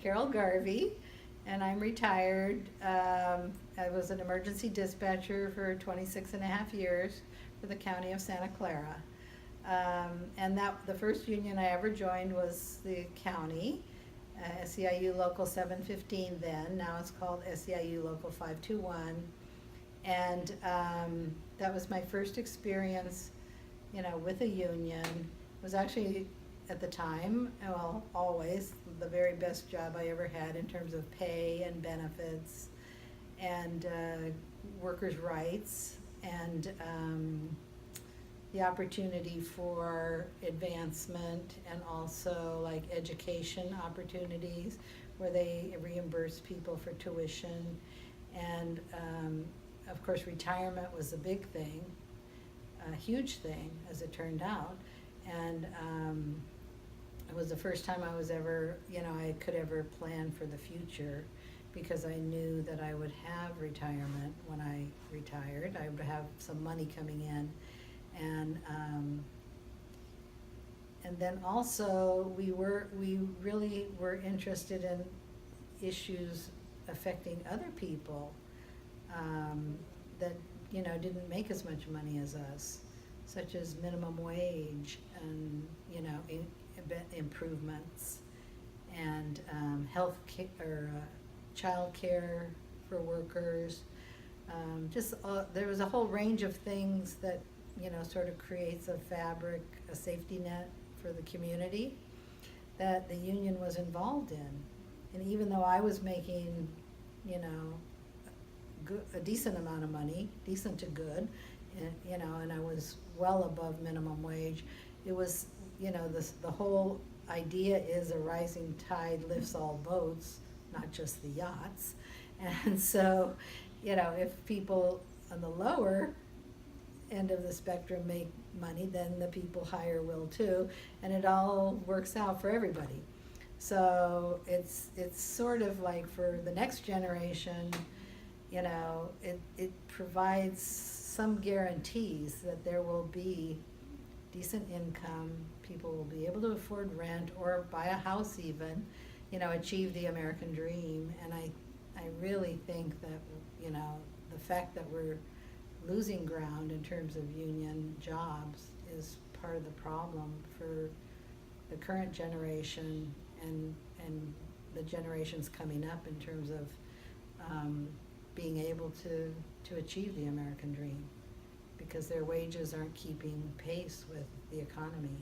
Carol Garvey, and I'm retired. I was an emergency dispatcher for 26 and a half years for the county of Santa Clara. And the first union I ever joined was the county, SEIU Local 715 then. Now it's called SEIU Local 521. And that was my first experience, with a union. It was actually, at the time, well, always, the very best job I ever had in terms of pay and benefits and workers' rights and the opportunity for advancement and also like education opportunities where they reimburse people for tuition. And of course, retirement was a big thing, a huge thing as it turned out. And it was the first time I was ever, I could ever plan for the future, because I knew that I would have retirement when I retired. I would have some money coming in. And then also we really were interested in issues affecting other people that didn't make as much money as us, such as minimum wage and improvements and health care or child care for workers. There was a whole range of things that sort of creates a fabric, a safety net for the community that the union was involved in. And even though I was making, a decent amount of money, decent to good, and I was well above minimum wage, it was, the whole idea is a rising tide lifts all boats, not just the yachts. And so, if people on the lower end of the spectrum make money, then the people higher will too, and it all works out for everybody. So it's sort of like for the next generation, it provides some guarantees that there will be decent income, people will be able to afford rent or buy a house even, achieve the American dream. And I really think that, the fact that we're losing ground in terms of union jobs is part of the problem for the current generation and the generations coming up in terms of being able to achieve the American dream, because their wages aren't keeping pace with the economy.